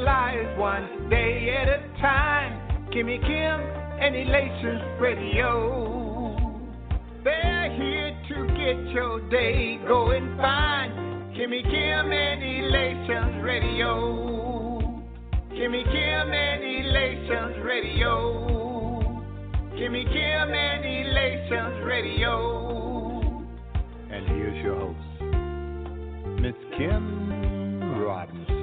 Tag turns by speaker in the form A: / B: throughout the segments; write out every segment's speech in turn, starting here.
A: lives one day at a time. Kimmy Kim and Elations Radio. They're here to get your day going fine. Kimmy Kim and Elations Radio. Kimmy Kim and Elations Radio. Kimmy Kim and Elations Radio. And here's your host, Miss Kim Robinson.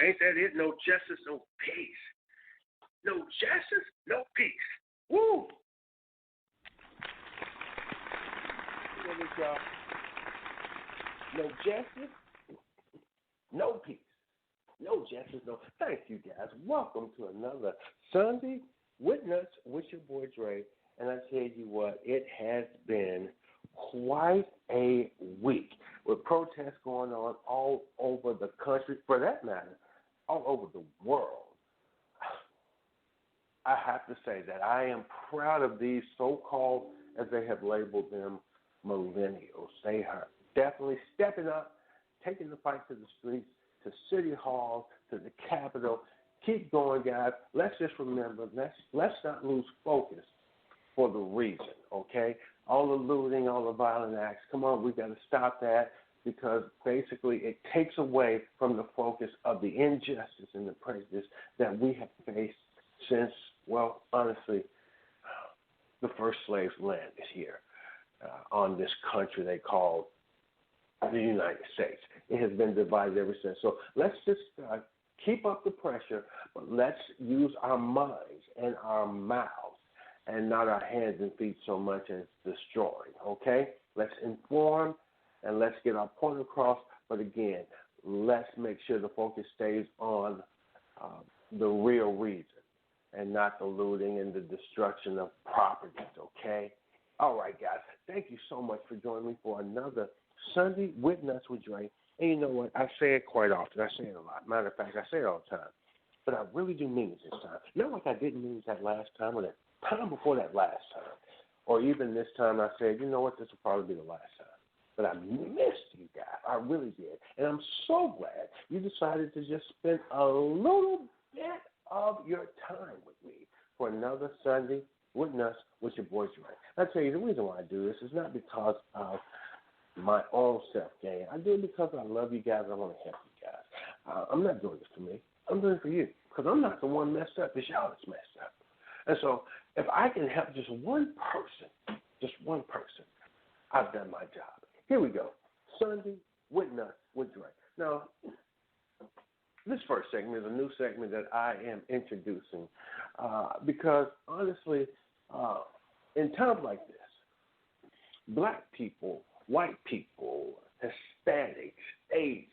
B: Ain't that it? No justice, no peace. No justice, no peace. Woo!
C: y'all. No justice, no peace. No justice, no. Thank you, guys. Welcome to another Sunday with Nuts with your boy Dre. And I tell you what, it has been quite a week with protests going on all over the country, for that matter, all over the world. I have to say that I am proud of these so-called, as they have labeled them, millennials. They are definitely stepping up, taking the fight to the streets, to City Hall, to the Capitol. Keep going, guys. Let's just remember, let's not lose focus for the reason, okay? All the looting, all the violent acts, come on, we've got to stop that, because basically it takes away from the focus of the injustice and the prejudice that we have faced since, well, honestly, the first slaves landed here on this country they call the United States. It has been divided ever since. So let's just keep up the pressure, but let's use our minds and our mouths and not our hands and feet so much as destroying, okay? Let's inform and let's get our point across, but again, let's make sure the focus stays on the real reason and not the looting and the destruction of properties, okay? All right, guys, thank you so much for joining me for another Sunday with Nuts with Dre. And you know what? I say it quite often. I say it a lot. Matter of fact, I say it all the time. But I really do mean it this time. Not like I didn't mean it that last time or that time before that last time. Or even this time I said, you know what, this will probably be the last time. But I missed you guys. I really did. And I'm so glad you decided to just spend a little bit of your time with me for another Sunday with Nuts with your boy Dre. I tell you, the reason why I do this is not because of my own self-gain. I do it because I love you guys. I want to help you guys. I'm not doing this for me. I'm doing it for you, because I'm not the one messed up. It's y'all that's messed up. And so if I can help just one person, I've done my job. Here we go. Sunday with Nuts with Dre. Now, this first segment is a new segment that I am introducing because, honestly, in times like this, black people, white people, Hispanics, Asians,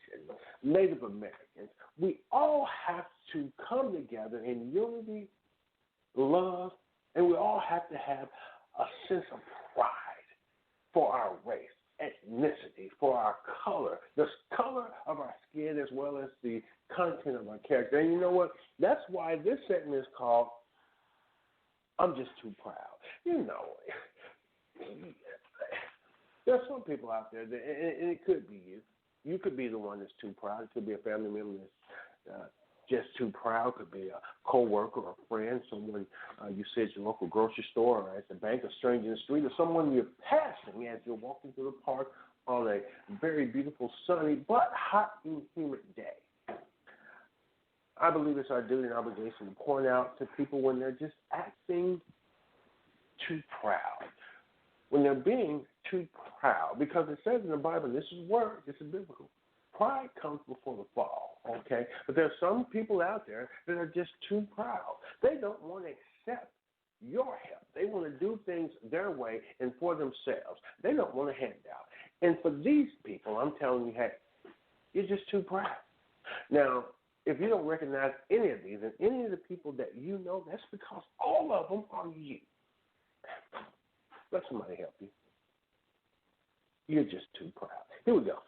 C: Native Americans, we all have to come together in unity, love, and we all have to have a sense of pride for our race, ethnicity, for our color, the color of our skin as well as the content of our character. And you know what? That's why this segment is called I'm Just Too Proud. You know, there are some people out there, and it could be you. You could be the one that's too proud. It could be a family member that's just too proud. It could be a co-worker or a friend, someone you see at your local grocery store or at the bank, a stranger in the street, or someone you're passing as you're walking through the park on a very beautiful, sunny, but hot and humid day. I believe it's our duty and obligation to point out to people when they're just acting too proud, when they're being too proud, because it says in the Bible, this is word, this is biblical, pride comes before the fall, okay? But there's some people out there that are just too proud. They don't want to accept your help. They want to do things their way and for themselves. They don't want a handout. And for these people, I'm telling you, hey, you're just too proud. Now, if you don't recognize any of these and any of the people that you know, that's because all of them are you. Let somebody help you. You're just too proud. Here we go.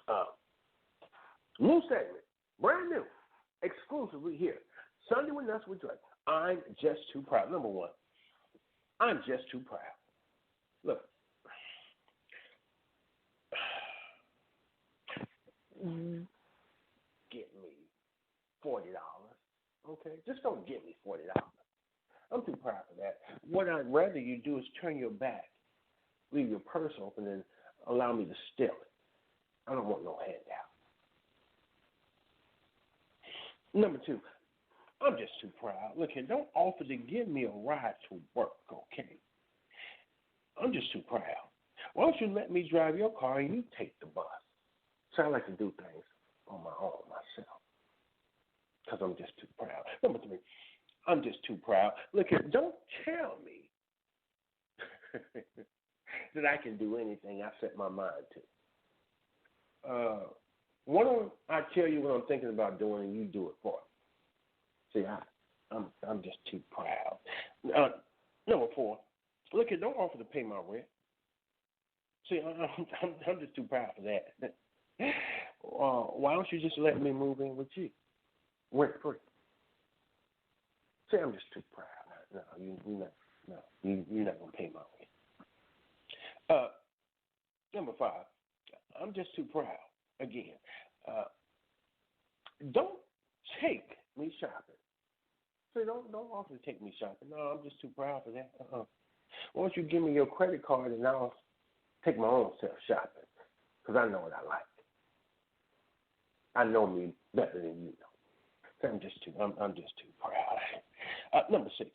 C: New segment, brand new, exclusively here. Sunday with Nuts with Dre. I'm just too proud. Number one, I'm just too proud. Look, get me $40, okay? Just don't get me $40. I'm too proud for that. What I'd rather you do is turn your back, leave your purse open, and allow me to steal it. I don't want no handout. Number two, I'm just too proud. Look here, don't offer to give me a ride to work, okay? I'm just too proud. Why don't you let me drive your car and you take the bus? So I like to do things on my own myself because I'm just too proud. Number three, I'm just too proud. Look here, don't tell me that I can do anything I set my mind to. Why don't I tell you what I'm thinking about doing and you do it for me? See, I'm just too proud. Number 4, look, don't offer to pay my rent. See, I'm just too proud for that. Why don't you just let me move in with you, rent free? See, I'm just too proud. No, you're not gonna pay my rent. Number 5, I'm just too proud. Again, don't take me shopping. See, don't offer to take me shopping. No, I'm just too proud for that. Why don't you give me your credit card and I'll take my own self shopping, because I know what I like. I know me better than you know. So I'm just too proud. Number 6,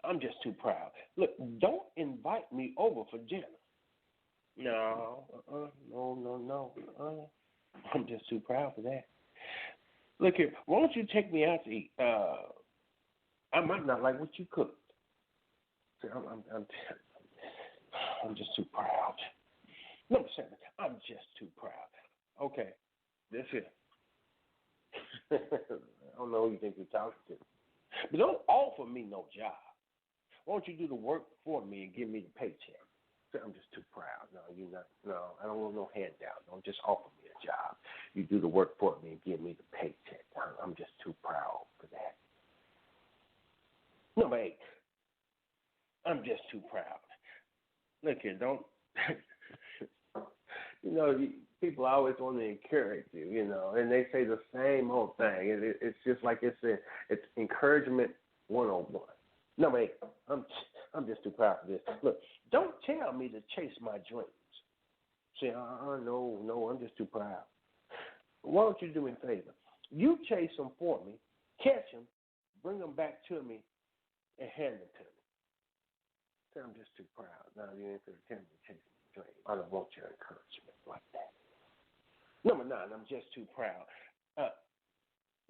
C: I'm just too proud. Look, don't invite me over for dinner. No. I'm just too proud for that. Look here, why don't you take me out to eat? I might not like what you cooked. See, I'm just too proud. Number 7, I'm just too proud. Okay, this here. I don't know who you think you're talking to. But don't offer me no job. Why don't you do the work for me and give me the paycheck? See, I'm just too proud. No, I don't want no handout. Don't just offer me a job. You do the work for me and give me the paycheck. I'm just too proud for that. Number 8, I'm just too proud. Look here, don't, people always want to encourage you, and they say the same old thing. It's just like it's encouragement 101. Number 8, I'm just too proud for this. Look, don't tell me to chase my dreams. See, no, I'm just too proud. Why don't you do me a favor? You chase them for me, catch them, bring them back to me, and hand them to me. See, I'm just too proud. Now you ain't going to tell me to chase my dreams. I don't want your encouragement like that. Number 9, I'm just too proud.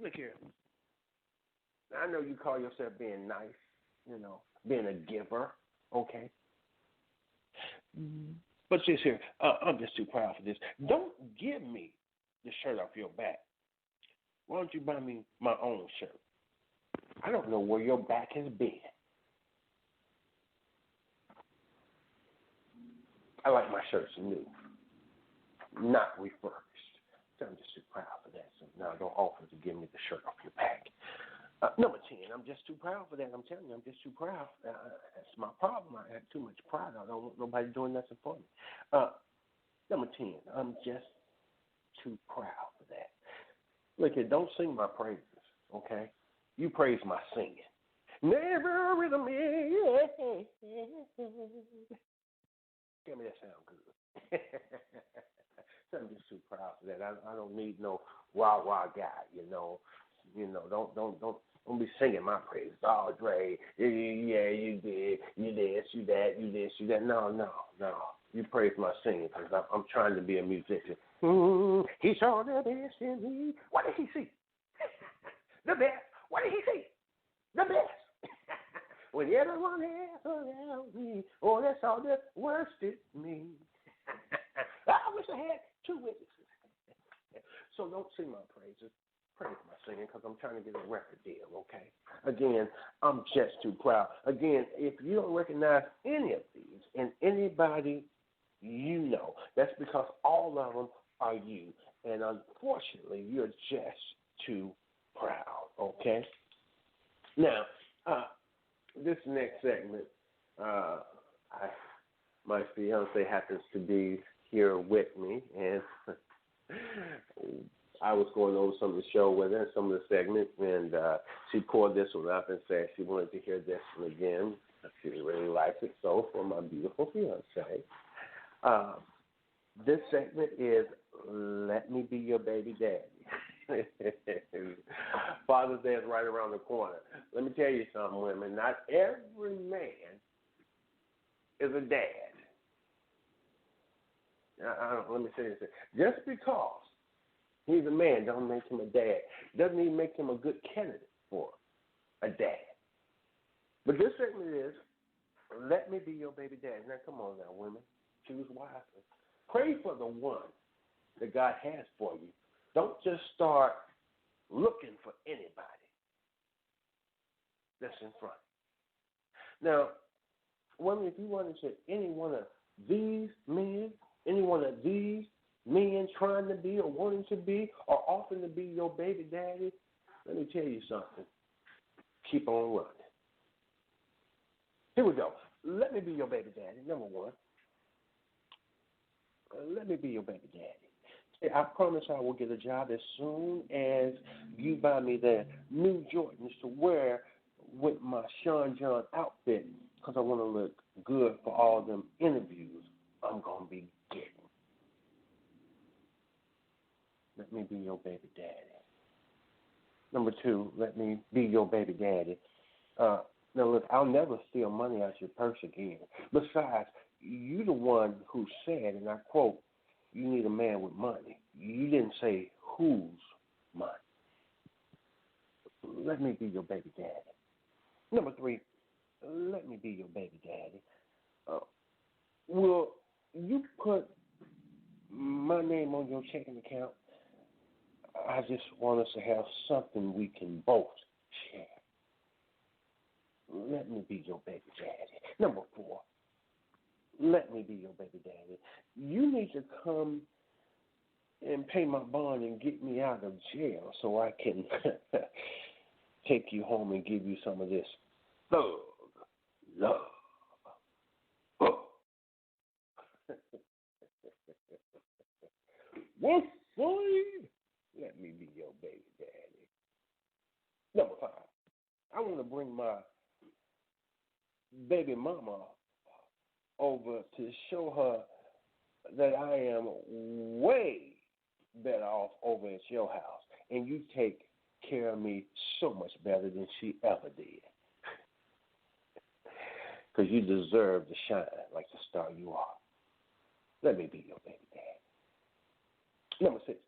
C: Look here. I know you call yourself being nice, being a giver, okay? But just here, I'm just too proud for this. Don't give me the shirt off your back. Why don't you buy me my own shirt? I don't know where your back has been. I like my shirts new, not refurbished. So I'm just too proud for that. So now don't offer to give me the shirt off your back. Number 10, I'm just too proud for that. I'm telling you, I'm just too proud. That's my problem. I have too much pride. I don't want nobody doing nothing for me. Number 10, I'm just too proud for that. Look here, don't sing my praises, okay? You praise my singing. Never rid of me. Tell me that sound good. So I'm just too proud for that. I don't need no wah guy, Don't be singing my praises. Oh, Dre, yeah, you did, you this, you that, you this, you that. No. You praise my singing because I'm trying to be a musician. He saw the best in me. What did he see? The best. What did he see? The best. When everyone else around me, oh, that's all the worst in me. I wish I had 2 witnesses. So don't sing my praises. Praise my singing because I'm trying to get a record deal, okay? Again, I'm just too proud. Again, if you don't recognize any of these and anybody that's because all of them are you. And unfortunately, you're just too proud, okay? Now, this next segment, my fiance happens to be here with me, and I was going over some of the show with her, some of the segments, and she pulled this one up and said she wanted to hear this one again. She really liked it. So for my beautiful fiance, this segment is Let Me Be Your Baby Daddy. Father's Day is right around the corner. Let me tell you something, women. Not every man is a dad. Let me say this. Just because he's a man don't make him a dad. Doesn't even make him a good candidate for a dad. But this segment is Let me be your baby daddy. Now, come on now, women. Choose wisely. Pray for the one that God has for you. Don't just start looking for anybody that's in front. Now, women, if you want to say any one of these men, any one of these men trying to be or wanting to be or offering to be your baby daddy, let me tell you something. Keep on running. Here we go. Let me be your baby daddy, number one. Let me be your baby daddy. I promise I will get a job as soon as you buy me that new Jordans to wear with my Sean John outfit because I want to look good for all them interviews I'm going to be getting. Let me be your baby daddy. Number two, let me be your baby daddy. Now, look, I'll never steal money out your purse again. Besides, you the one who said, and I quote, you need a man with money. You didn't say whose money. Let me be your baby daddy. Number three, let me be your baby daddy. Will you put my name on your checking account? I just want us to have something we can both share. Let me be your baby daddy. Number four, let me be your baby daddy. You need to come and pay my bond and get me out of jail so I can take you home and give you some of this thug love. What's fine? Let me be your baby daddy. Number five, I want to bring my baby mama over to show her that I am way better off over at your house, and you take care of me so much better than she ever did. Because you deserve to shine like the star you are. Let me be your baby daddy. Number six,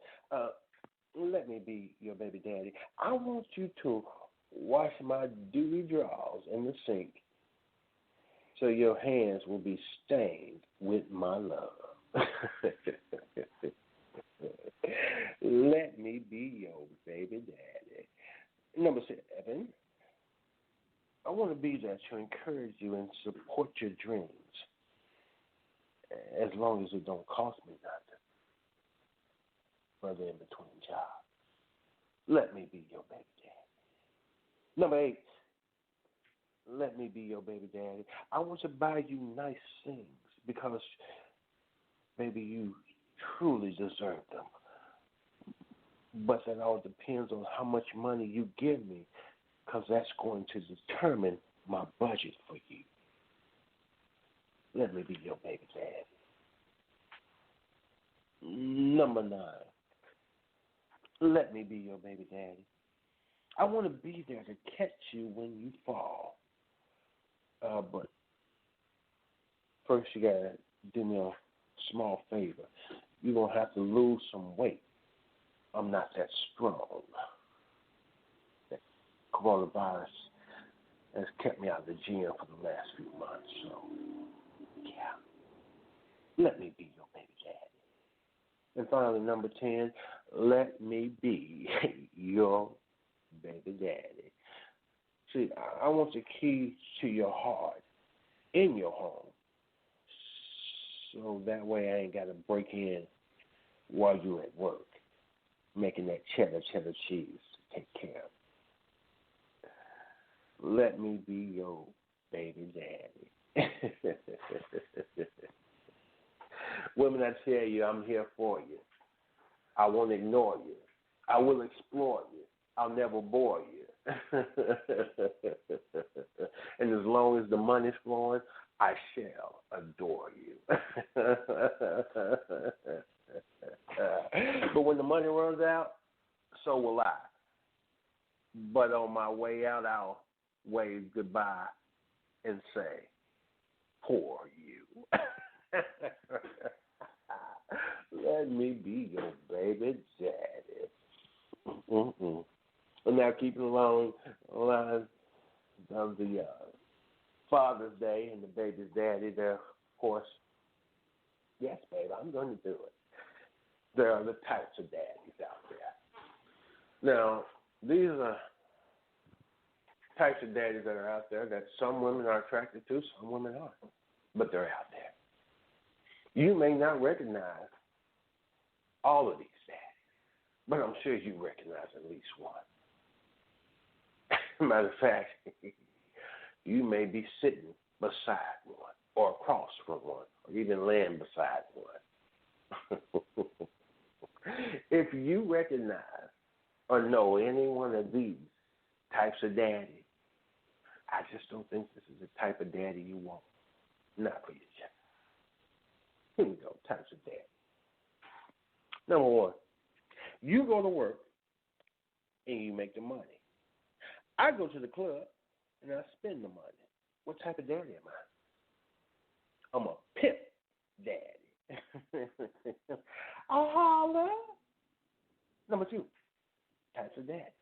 C: let me be your baby daddy. I want you to wash my dirty drawers in the sink so your hands will be stained with my love. Let me be your baby daddy. Number seven, I want to be there to encourage you and support your dreams as long as it don't cost me nothing. Further in between jobs. Let me be your baby daddy. Number eight, let me be your baby daddy. I want to buy you nice things because, baby, you truly deserve them. But that all depends on how much money you give me because that's going to determine my budget for you. Let me be your baby daddy. Number 9. Let me be your baby daddy. I want to be there to catch you when you fall. But first you got to do me a small favor. You're going to have to lose some weight. I'm not that strong. That coronavirus has kept me out of the gym for the last few months. So, yeah. Let me be your baby daddy. And finally, number 10, let me be your baby daddy. See, I want the key to your heart in your home so that way I ain't got to break in while you're at work making that cheddar cheese to take care of. Let me be your baby daddy. Women, I tell you, I'm here for you. I won't ignore you. I will explore you. I'll never bore you. And as long as the money's flowing, I shall adore you. But when the money runs out, so will I. But on my way out, I'll wave goodbye and say, poor you. Let me be your baby daddy. And now keeping along the lines of the Father's Day and the baby's daddy, there, of course, yes, babe, I'm going to do it. There are the types of daddies out there. Now, these are types of daddies that are out there that some women are attracted to, some women aren't, but they're out there. You may not recognize all of these daddies, but I'm sure you recognize at least one. Matter of fact, you may be sitting beside one or across from one or even laying beside one. If you recognize or know any one of these types of daddy, I just don't think this is the type of daddy you want. Not for your child. Here we go, types of daddy. Number one, you go to work and you make the money. I go to the club and I spend the money. What type of daddy am I? I'm a pimp daddy. I'll holler. Number two, types of daddy.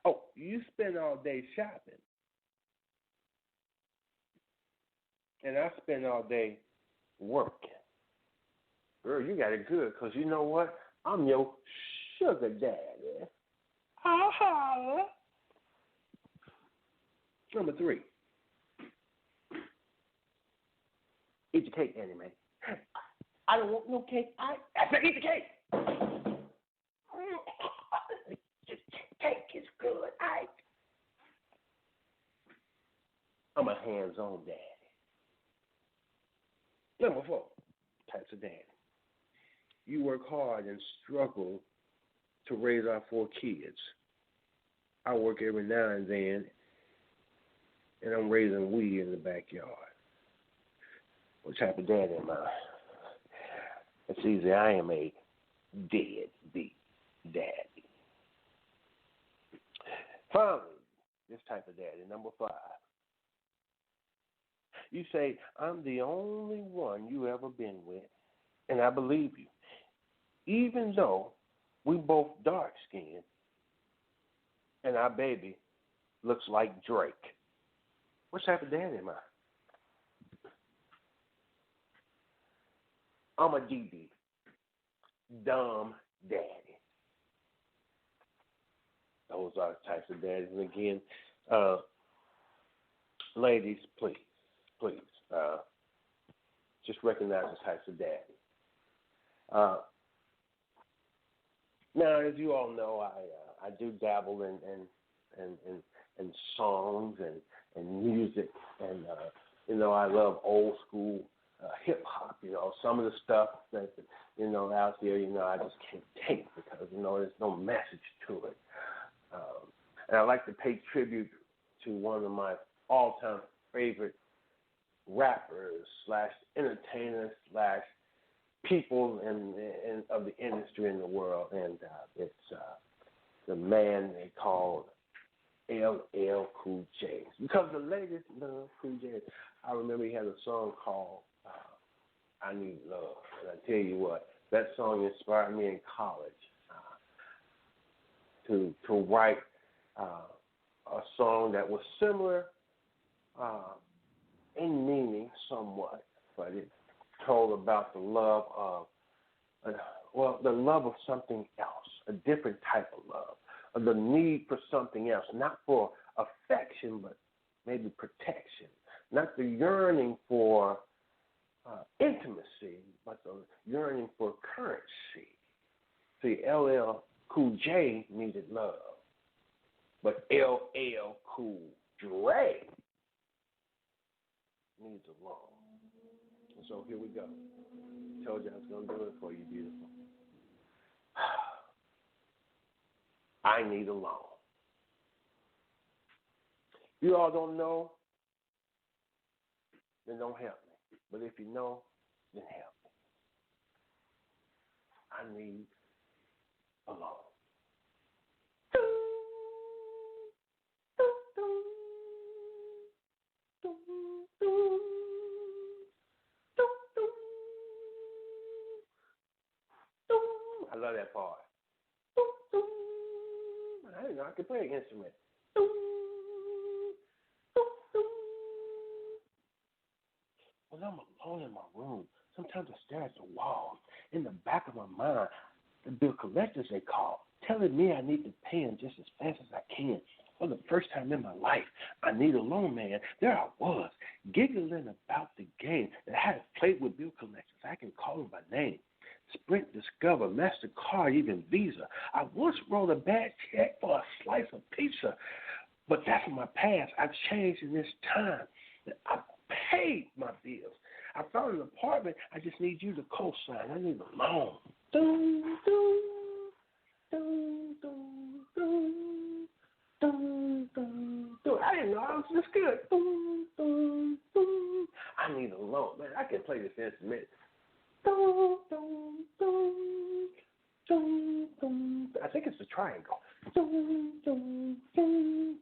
C: Oh, you spend all day shopping. And I spend all day working. Girl, you got it good, because you know what? I'm your sugar daddy. I'll holler. Number three, eat your cake, Annie Mae. I don't want no cake. I said eat the cake. Cake is good. I'm a hands-on daddy. Number four, types of daddy. You work hard and struggle to raise our 4 kids. I work every now and then, and I'm raising weed in the backyard. What type of daddy am I? It's easy. I am a deadbeat daddy. Finally, this type of daddy, number 5. You say, I'm the only one you ever been with, and I believe you. Even though we both dark-skinned, and our baby looks like Drake. What type of daddy am I? I'm a DD, dumb daddy. Those are the types of daddies. And again, ladies, please, just recognize the types of daddy. Now, as you all know, I do dabble in songs and music, and I love old school hip hop. Some of the stuff that out there, I just can't take because there's no message to it. And I like to pay tribute to one of my all-time favorite rappers / entertainers / people in of the industry in the world, and it's the man they call LL Cool J. Because the ladies love Cool J. I remember he had a song called I Need Love, and I tell you what, that song inspired me in college to write a song that was similar in meaning somewhat, but it told about the love of, the love of something else, a different type of love, or the need for something else, not for affection, but maybe protection, not the yearning for intimacy, but the yearning for currency. See, LL Cool J needed love, but LL Cool Dre needs a loan. And so here we go. Told you I was going to do it for you, beautiful. I need a loan. You all don't know, then don't help me. But if you know, then help me. I need a loan. I love that part. I didn't know I could play an instrument. When I'm alone in my room, sometimes I stare at the wall. In the back of my mind, the bill collectors they call, telling me I need to pay them just as fast as I can. For the first time in my life, I need a loan, man. There I was, giggling about the game that I had played with bill collectors. I can call them by name. Sprint, Discover, MasterCard, even Visa. I once wrote a bad check for a slice of pizza, but that's my past. I've changed in this time. I paid my bills. I found an apartment. I just need you to co-sign. I need a loan. Dun, dun, dun, dun, dun. Dun, dun, dun. I didn't know I was this good. Dun, dun, dun. I need a loan. Man, I can play this instrument. Dun, dun, dun, dun, dun. I think it's the triangle. Dun, dun, dun.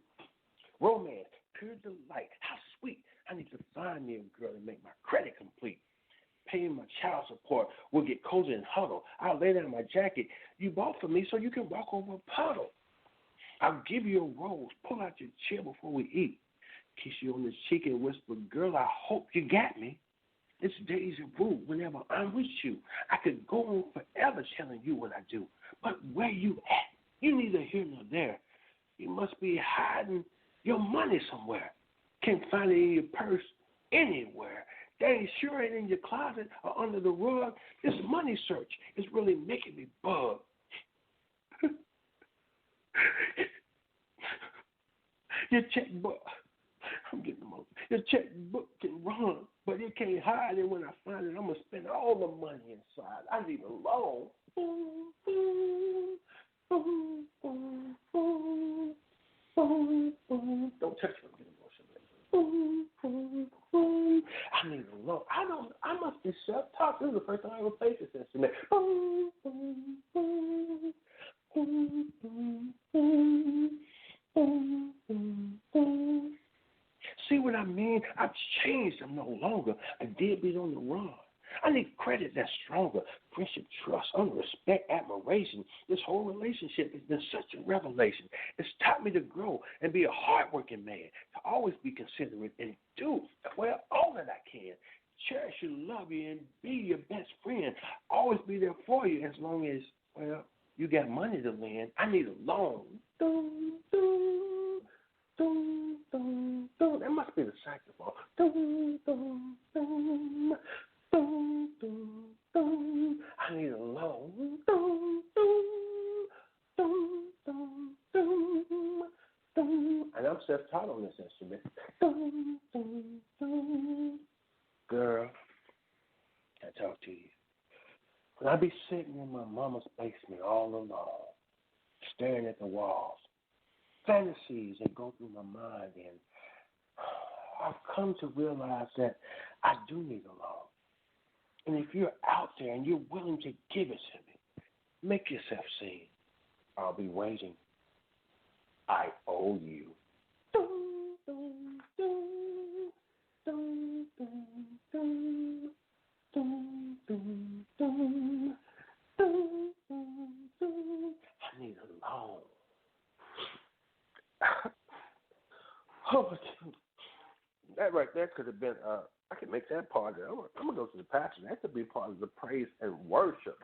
C: Romance, pure delight. How sweet. I need to find me a girl and make my credit complete. Paying my child support. We'll get cozy and huddle. I'll lay down my jacket you bought for me so you can walk over a puddle. I'll give you a rose, pull out your chair before we eat, kiss you on the cheek and whisper, girl, I hope you got me. It's deja vu whenever I'm with you. I could go on forever telling you what I do, but where you at? You neither here nor there. You must be hiding your money somewhere. Can't find it in your purse anywhere. That ain't sure ain't in your closet or under the rug. This money search is really making me bug. Your checkbook, I'm getting emotional. Your checkbook can run, but it can't hide it. When I find it, I'm gonna spend all the money inside. I need a loan. Don't touch me. I'm getting emotional. I need a loan. I must be self-taught. This is the first time I ever played this instrument. See what I mean? I've changed. I'm no longer a deadbeat on the run. I need credit that's stronger. Friendship, trust, respect, admiration. This whole relationship has been such a revelation. It's taught me to grow and be a hardworking man, to always be considerate and do all that I can. Cherish you, love you, and be your best friend. Always be there for you as long as, you got money to lend. I need a loan. Dun, dun, dun, dun, dun. That must be the saxophone. Dun, dun, dun, dun, dun, dun. I need a loan. Dun, dun, dun, dun, dun, dun. And I'm self-taught on this instrument. Dun, dun, dun. Girl, I talk to you. When I be sitting in my mama's basement all alone, staring at the walls, fantasies that go through my mind, and I've come to realize that I do need a loan. And if you're out there and you're willing to give it to me, make yourself seen. I'll be waiting. I owe you. Dun, dun, dun, dun, dun, dun. Dun, dun, dun, dun, dun, dun. I need a loan. Oh, that right there could have been, I could make that part of it. I'm going to go to the pastor. That could be part of the praise and worship.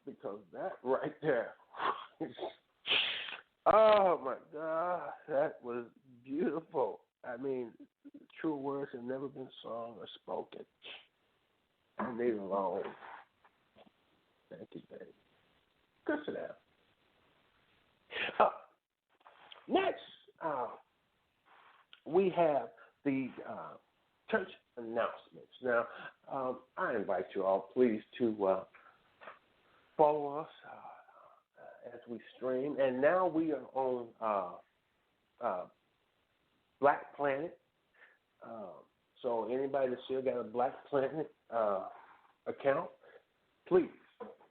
C: Because that right there, oh my God, that was beautiful. I mean, true words have never been sung or spoken. I need a loan. Thank you, baby. Good for that. Next, we have the church announcements. Now, I invite you all, please, to follow us as we stream. And now we are on Black Planet. So anybody that's still got a Black Planet account, please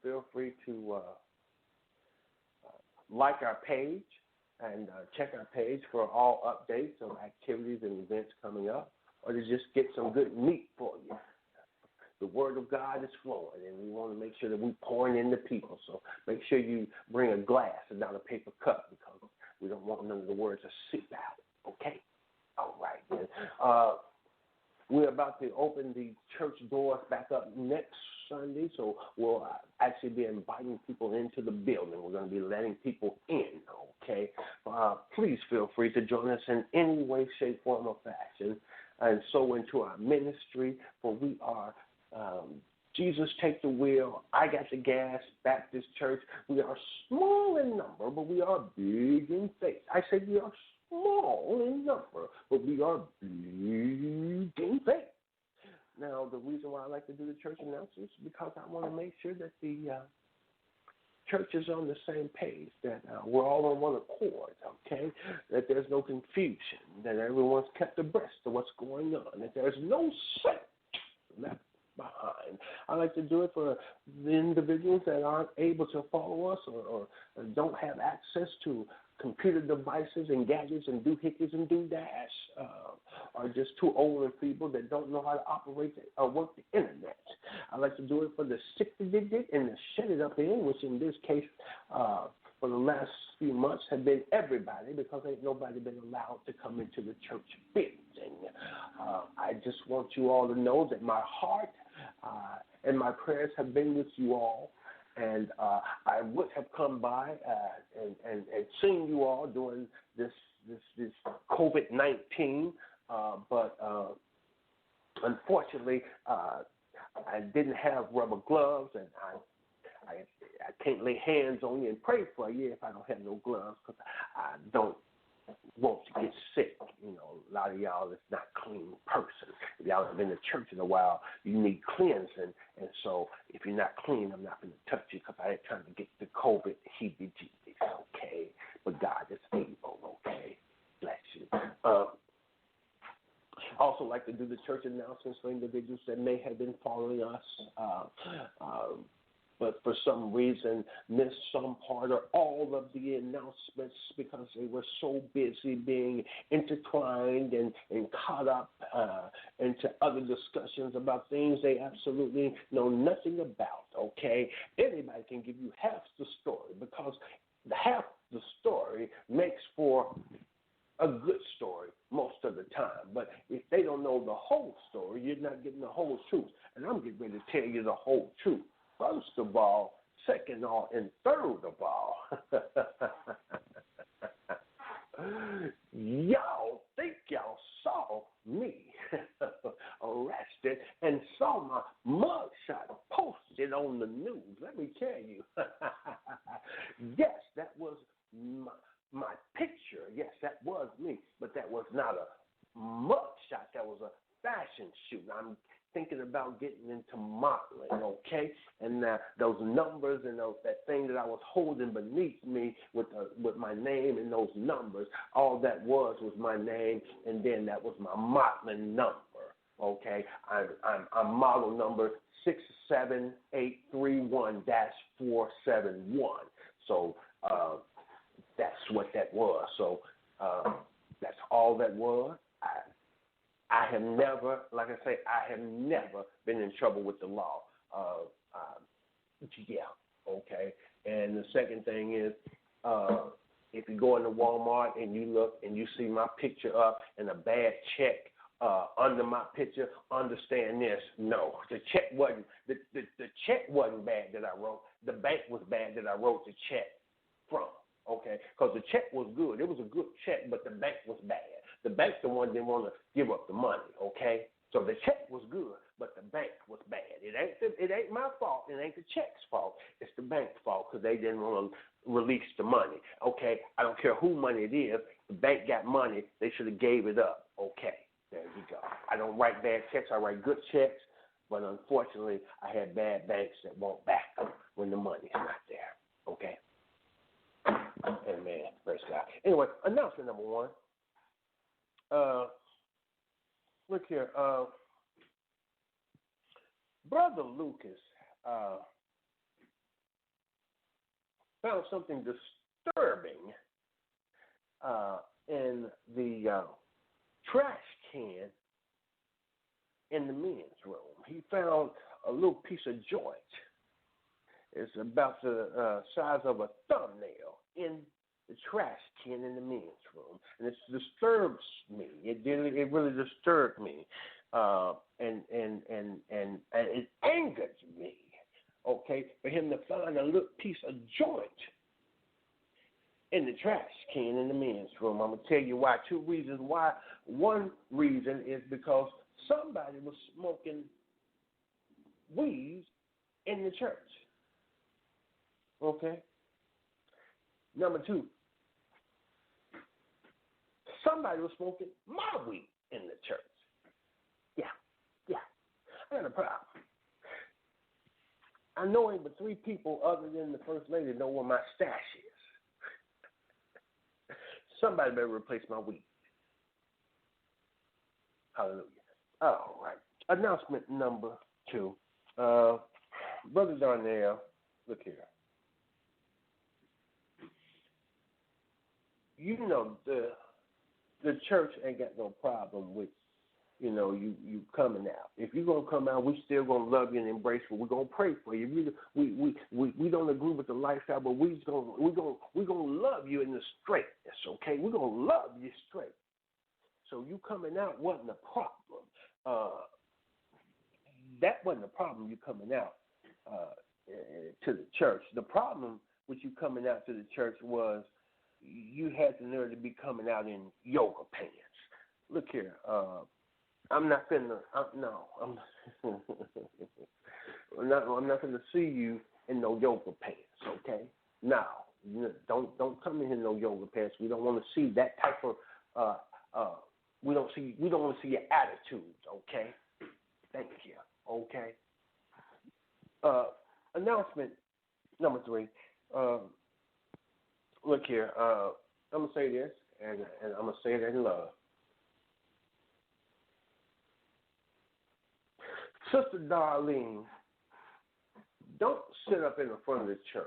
C: feel free to like our page and check our page for all updates on activities and events coming up, or to just get some good meat for you. The word of God is flowing, and we want to make sure that we're pouring into people. So make sure you bring a glass and not a paper cup, because we don't want none of the words to seep out. Okay? All right, then. We're about to open the church doors back up next Sunday, so we'll actually be inviting people into the building. We're going to be letting people in, okay? Please feel free to join us in any way, shape, form, or fashion, and sow into our ministry, for we are Jesus Take the Wheel, I Got the Gas, Baptist Church. We are small in number, but we are big in faith. I say we are small in number, but we are big in faith. Now, the reason why I like to do the church announcements is because I want to make sure that the church is on the same page, that we're all on one accord, okay, that there's no confusion, that everyone's kept abreast of what's going on, that there's no set left behind. I like to do it for the individuals that aren't able to follow us or don't have access to computer devices and gadgets and doohickeys and doodash, are just too old and feeble that don't know how to operate or work the internet. I like to do it for the sick to get and the shut it up in, which in this case, for the last few months have been everybody, because ain't nobody been allowed to come into the church building. I just want you all to know that my heart and my prayers have been with you all. And I would have come by and seen you all during this COVID-19, but unfortunately, I didn't have rubber gloves, and I can't lay hands on you and pray for you if I don't have no gloves, because I don't want to get sick. You know, a lot of y'all is not clean person. If y'all have been to church in a while, you need cleansing. And so if you're not clean, I'm not going to touch you, because I ain't trying to get the COVID heebie-jeebies, okay? But God is able, okay? Bless you. I also like to do the church announcements for individuals that may have been following us, but for some reason missed some part or all of the announcements because they were so busy being intertwined and caught up into other discussions about things they absolutely know nothing about, okay? Anybody can give you half the story, because half the story makes for a good story most of the time. But if they don't know the whole story, you're not getting the whole truth. And I'm getting ready to tell you the whole truth. First of all, second of all, and third of all, y'all think y'all saw me arrested and saw my mugshot posted on the news. Let me tell you, yes, that was my picture. Yes, that was me, but that was not a mugshot. That was a fashion shoot. I'm thinking about getting into modeling, okay? And those numbers and that thing that I was holding beneath me with my name and those numbers, all that was my name, and then that was my modeling number, okay? I'm model number 67831-471. So that's what that was. So that's all that was. I have never, like I say, I have never been in trouble with the law. Yeah, okay. And the second thing is, if you go into Walmart and you look and you see my picture up and a bad check under my picture, understand this. No, the check wasn't bad that I wrote. The bank was bad that I wrote the check from. Okay, because the check was good. It was a good check, but the bank was bad. The bank, the one didn't want to give up the money. Okay, so the check was good, but the bank was bad. It ain't my fault. It ain't the check's fault. It's the bank's fault, because they didn't want to release the money. Okay, I don't care who money it is. The bank got money. They should have gave it up. Okay, there you go. I don't write bad checks. I write good checks, but unfortunately, I had bad banks that won't back them when the money's not there. Okay. Amen. Praise God. Anyway, announcement number one. Look here. Brother Lucas found something disturbing in the trash can in the men's room. He found a little piece of joint. It's about the size of a thumbnail in the trash can in the men's room, and it disturbs me. It really disturbed me and it angered me, okay, for him to find a little piece of joint in the trash can in the men's room. I'm going to tell you why. Two reasons why. One reason is because somebody was smoking weed in the church. Okay? Number two, somebody was smoking my weed in the church. Yeah. I got a problem. I know ain't but three people other than the First Lady know where my stash is. Somebody better replace my weed. Hallelujah. All right. Announcement number 2. Brother Darnell, look here. You know, the church ain't got no problem with, you coming out. If you're going to come out, we still going to love you and embrace you. We're going to pray for you. We don't agree with the lifestyle, but we're going to love you in the straightness, okay? We're going to love you straight. So you coming out wasn't a problem. That wasn't a problem, you coming out to the church. The problem with you coming out to the church was you had the nerve to be coming out in yoga pants. Look here, I'm not finna see you in no yoga pants, okay? No, don't come in here in no yoga pants. We don't want to see that type of we don't want to see your attitudes, okay? Thank you, okay? Announcement number 3. Look here, I'm gonna say this, and I'm gonna say it in love. Sister Darlene, don't sit up in the front of the church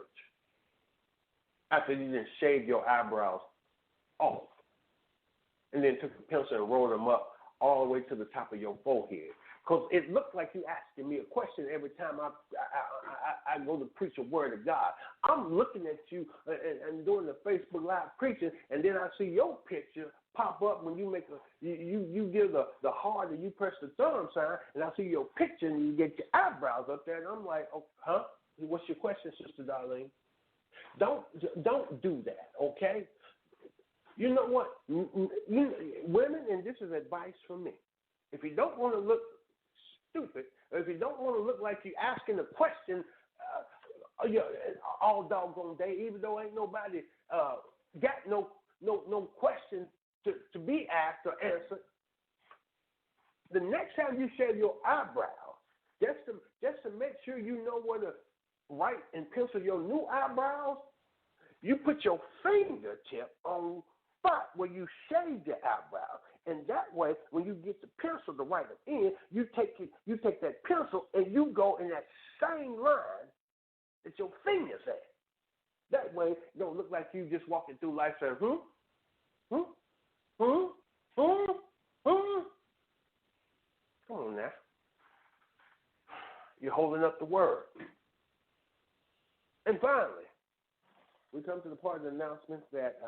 C: after you didn't shave your eyebrows off and then took a pencil and rolled them up all the way to the top of your forehead. Because it looked like you asking me a question every time I go to preach a word of God. I'm looking at you and doing the Facebook Live preaching, and then I see your picture pop up when you make you give the heart and you press the thumb sign, and I see your picture and you get your eyebrows up there, and I'm like, oh, huh? What's your question, Sister Darlene? Don't do that, okay? You know what? Women, and this is advice from me. If you don't want to look stupid, or if you don't want to look like you're asking a question all doggone day, even though ain't nobody got no question to be asked or answered, the next time you shave your eyebrows, just to make sure you know where to write and pencil your new eyebrows, you put your fingertip on spot where you shaved your eyebrows. And that way, when you get the pencil to write it in, you take that pencil and you go in that same line that your finger's at. That way, it don't look like you just walking through life saying, Come on now. You're holding up the word. And finally, we come to the part of the announcements that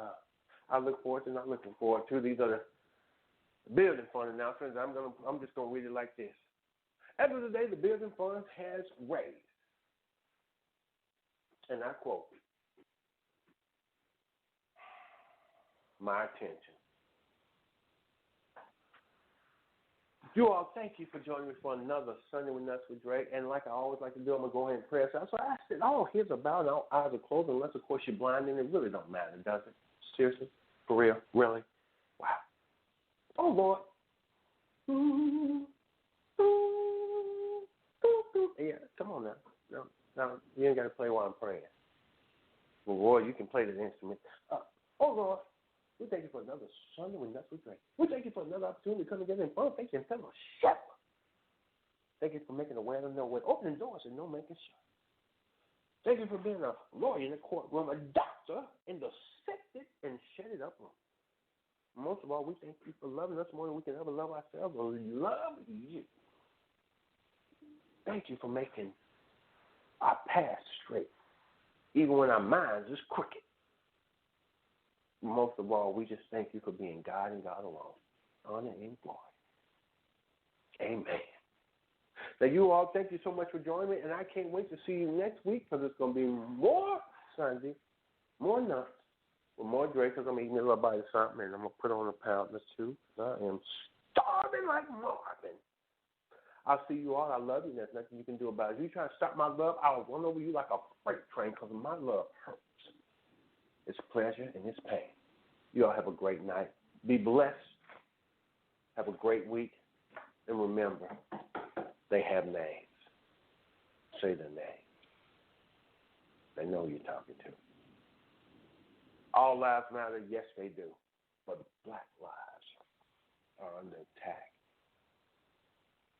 C: I look forward to, not looking forward to. These are the building fund announcements. I'm just gonna read it like this. As of today, the building fund has raised, and I quote, my attention. You all, thank you for joining me for another Sunday with Nuts with Dre. And like I always like to do, I'm going to go ahead and pray. So I said, all here's about, all eyes are closed, unless, of course, you're blind, and it really don't matter, does it? Seriously? For real? Really? Wow. Oh, Lord. Yeah, come on now. No, you ain't got to play while I'm praying. Well, Roy, you can play the instrument. Oh, Lord. We thank you for another Sunday with Nuts with Dre. We thank you for another opportunity to come together and fun. Thank you and fellowship. Thank you for making a way out of no way, opening doors and no making sure. Thank you for being a lawyer in the courtroom, a doctor in the sifted and shedded up room. Most of all, we thank you for loving us more than we can ever love ourselves, or love you. Thank you for making our path straight, even when our minds is crooked. Most of all, we just thank you for being God and God alone. Honor and glory. Amen. Now, you all, thank you so much for joining me, and I can't wait to see you next week because it's going to be more Sunday, more nuts, with more Dre, because I'm eating a little bite of something, and I'm going to put on a pound or two. I am starving like Marvin. I'll see you all. I love you. There's nothing you can do about it. If you try to stop my love, I'll run over you like a freight train because my love hurts. It's pleasure and it's pain. You all have a great night. Be blessed. Have a great week. And remember, they have names. Say their names. They know you're talking to. All lives matter. Yes, they do. But black lives are under attack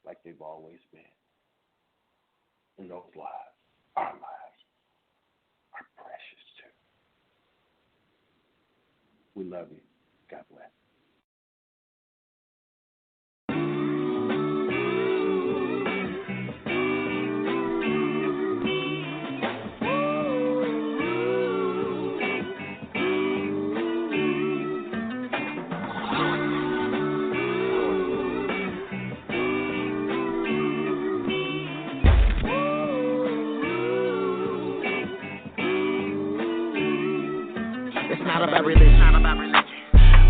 C: like they've always been. And those lives, our lives, are precious too. We love you. God bless.
D: About religion,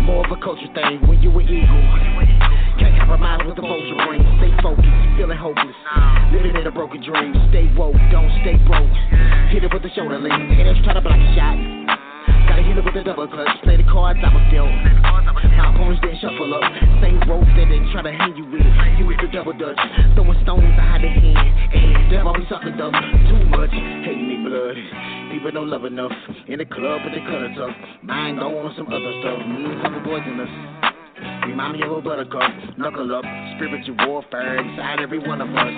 D: more of a culture thing. When you an eagle, can't compromise with the vulture brain. Stay focused, feeling hopeless, living in a broken dream. Stay woke, don't stay broke. Hit it with the shoulder lean. Haters try to block a shot. Gotta hit it with a double clutch. Play the cards I was dealt. My opponents didn't shuffle up. Same rope that they try to hang you with. You with the double dutch, throwing stones behind their hand. And that's why we sucking up too much. Hating me blood. People don't love enough. In the club, but they cut it tough. Mind going on some other stuff. Something poisonous. Remind me of a buttercup. Knuckle up. Spiritual warfare inside every one of us.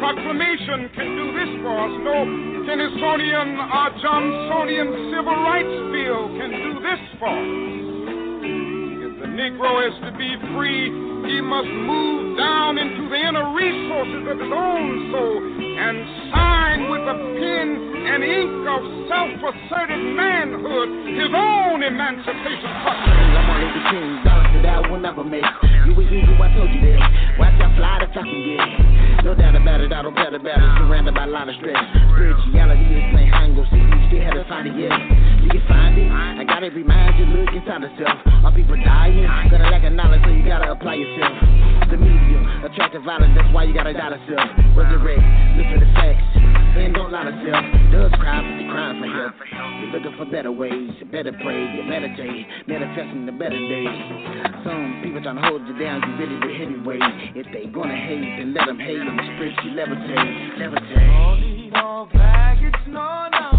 A: Proclamation can do this for us. No Tennessonian or Johnsonian civil rights bill can do this for us. If the Negro is to be free, he must move down into the inner resources of his own soul and sign with the pen and ink of self-asserted manhood his own emancipation proclamation.
D: I'm only the king, dollars that I will never make. You was eager, I told you that. Watch how fly the top can get. No doubt about it, I don't doubt about it. Surrounded by a lot of stress. Spirituality is plain high and go see. Still haven't found it yet. You can find it. I gotta remind you, look inside yourself. Are people dying? Gonna lack of knowledge, so you gotta apply yourself. The media, attractive violence, that's why you gotta doubt yourself. Resurrect, look for the facts. And don't lie to self. Does cry, but you're crying for help. You're looking for better ways, better pray, you meditate, manifesting the better days. Some people trying to hold you down, you really the heavyweight. If they gonna hate, then let them hate. I'm spiritually levitate.
A: All these baggage, no.